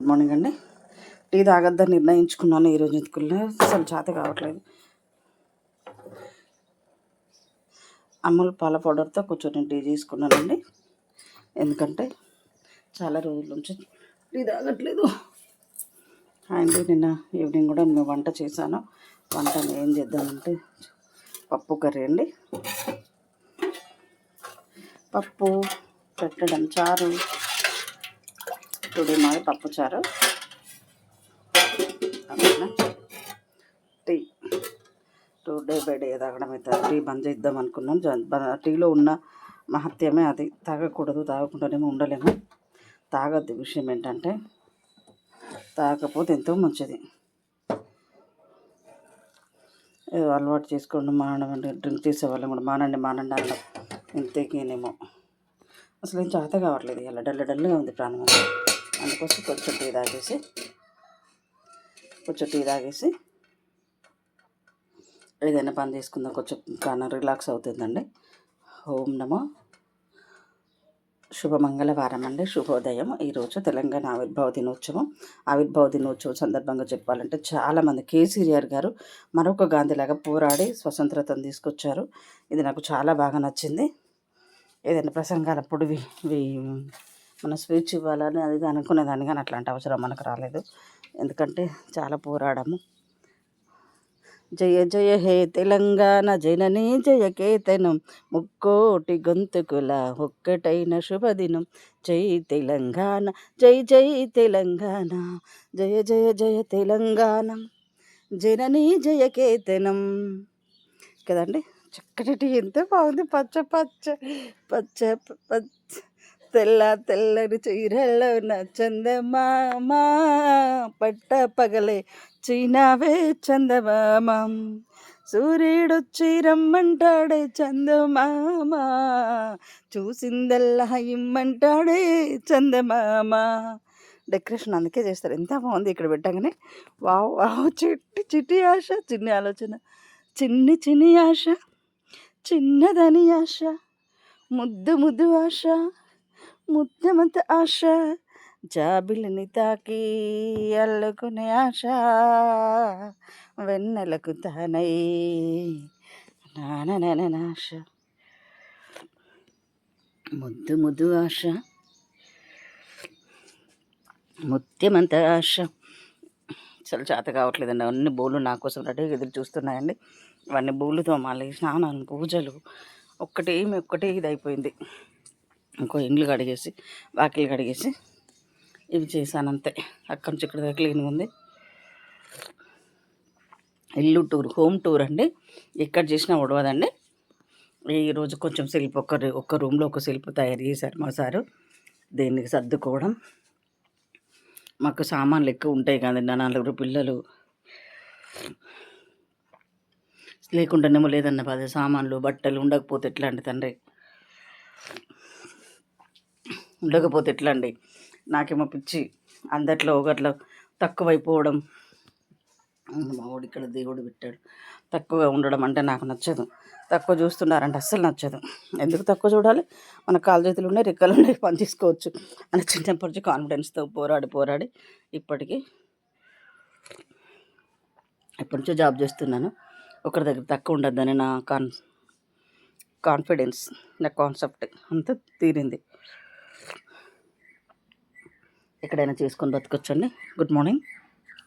Good morning అండి. Tea తాగొద్దని నిర్ణయించుకున్నాను ఈరోజు. ఎందుకున్నా అసలు చేత కావట్లేదు. అమూల్ పాల పౌడర్తో కొంచెం నేను టీ తీసుకున్నానండి. ఎందుకంటే చాలా రోజుల నుంచి టీ తాగట్లేదు. అండ్ నిన్న ఈవినింగ్ కూడా నేను వంట చేశాను. వంటను ఏం చేద్దామంటే పప్పు కర్రీ అండి. పప్పు పెట్టడం, చారు. టుడే మాది పప్పు చారు. టీ డే బై డే తాగడం అయితే టీ బంద్ చేద్దాం అనుకున్నాను. టీలో ఉన్న మహత్యమే అది. తాగకూడదు, తాగకుండానేమో ఉండలేము. తాగద్దు. విషయం ఏంటంటే తాగకపోతే ఎంతో మంచిది. ఏదో అలవాటు చేసుకోండి మానడం అంటే డ్రింక్ చేసే వాళ్ళం కూడా మానండి అనడం ఇంతకేనేమో. అసలు ఏం చేత కావట్లేదు. ఇలా డల్గా ఉంది ప్రాణం. అందుకోసం కొంచెం టీ తాగేసి ఏదైనా పని చేసుకుందాం, కొంచెం కానీ రిలాక్స్ అవుతుందండి. ఓం నమో శుభమంగళవారం అండి. శుభోదయం. ఈరోజు తెలంగాణ ఆవిర్భావ దినోత్సవం సందర్భంగా చెప్పాలంటే చాలామంది కేసీఆర్ గారు మరొక గాంధీలాగా పోరాడి స్వతంత్రతను తీసుకొచ్చారు. ఇది నాకు చాలా బాగా నచ్చింది. ఏదైనా ప్రసంగాలప్పుడు మన స్పీచ్ ఇవ్వాలని అది అనుకునేదాన్ని, కానీ అట్లాంటి అవసరం మనకు రాలేదు. ఎందుకంటే చాలా పోరాడము. జయ జయ హే తెలంగాణ జననీ జయ కేతనం, ముక్కోటి గొంతుకుల ఒక్కటైన శుభదినం. జై తెలంగాణ, జై జై తెలంగాణ, జయ జయ జయ తెలంగాణ జననీ జయ కేతనం. కదండి, చక్కటి టీ ఎంత బాగుంది. పచ్చ పచ్చ పచ్చ పచ్చ తెల్లని చీరలోన చందమామ, పట్ట పగలే చీనావే చందమామ, సూర్యుడొచ్చి రమ్మంటాడే చందమామ, చూసిందల్లా ఇమ్మంటాడే చందమామ. డెకరేషన్ అందుకే చేస్తారు. ఎంత బాగుంది ఇక్కడ పెట్టగానే. Wow wow. చిట్టి ఆశ, చిన్ని ఆలోచన, చిన్ని ఆశ, చిన్నదని ఆశ, ముద్దు ఆశ, ముద్దమంత ఆశ, జాబిలిని తాకి అల్లుకునే ఆశ, వెన్నెలకు తానై నాశ, ముద్దు ఆశ, ముత్యమంత ఆశ. అసలు చేత కావట్లేదండి. అన్ని బోళ్ళు నా కోసం రెడీగా ఎదురు చూస్తున్నాయండి. అవన్నీ బోళ్ళుతో మళ్ళీ స్నానాలు, పూజలు, ఒక్కటి ఇది అయిపోయింది. ఇంకో ఇండ్లు కడిగేసి, వాకిలు కడిగేసి ఇవి చేశాను అంతే. అక్కడి నుంచి ఇక్కడ క్లీన్ ఉంది. ఇల్లు టూర్, హోమ్ టూర్ అండి. ఎక్కడ చేసినా ఉడవదండి. ఈరోజు కొంచెం సెల్ఫ్ ఒక్క రూమ్లో ఒక సెల్ఫ్ తయారు చేశారు మా సారు. దేనికి సర్దుకోవడం. మాకు సామాన్లు ఎక్కువ ఉంటాయి కదండి. 4 పిల్లలు లేకుండానేమో లేదన్న 10 సామాన్లు, బట్టలు ఉండకపోతే ఎట్లా అండి తండ్రి? ఉండకపోతే ఎట్లా అండి? నాకేమో పిచ్చి. అందట్లో ఒకట్లో తక్కువైపోవడం. మావాడు ఇక్కడ దేవుడు పెట్టాడు. తక్కువగా ఉండడం అంటే నాకు నచ్చదు. తక్కువ చూస్తున్నారంటే అస్సలు నచ్చదు. ఎందుకు తక్కువ చూడాలి? మన కాలు చేతులు ఉన్నాయి, రెక్కలు ఉన్నాయి, పని చేసుకోవచ్చు అని చిన్నప్పటి నుంచి కాన్ఫిడెన్స్తో పోరాడి ఇప్పటి నుంచో జాబ్ చేస్తున్నాను. ఒకరి దగ్గర తక్కువ ఉండద్దని నా కాన్ఫిడెన్స్, నా కాన్సెప్ట్ అంతా తీరింది. ఎక్కడైనా చేసుకొని బతకొచ్చండి. Good morning.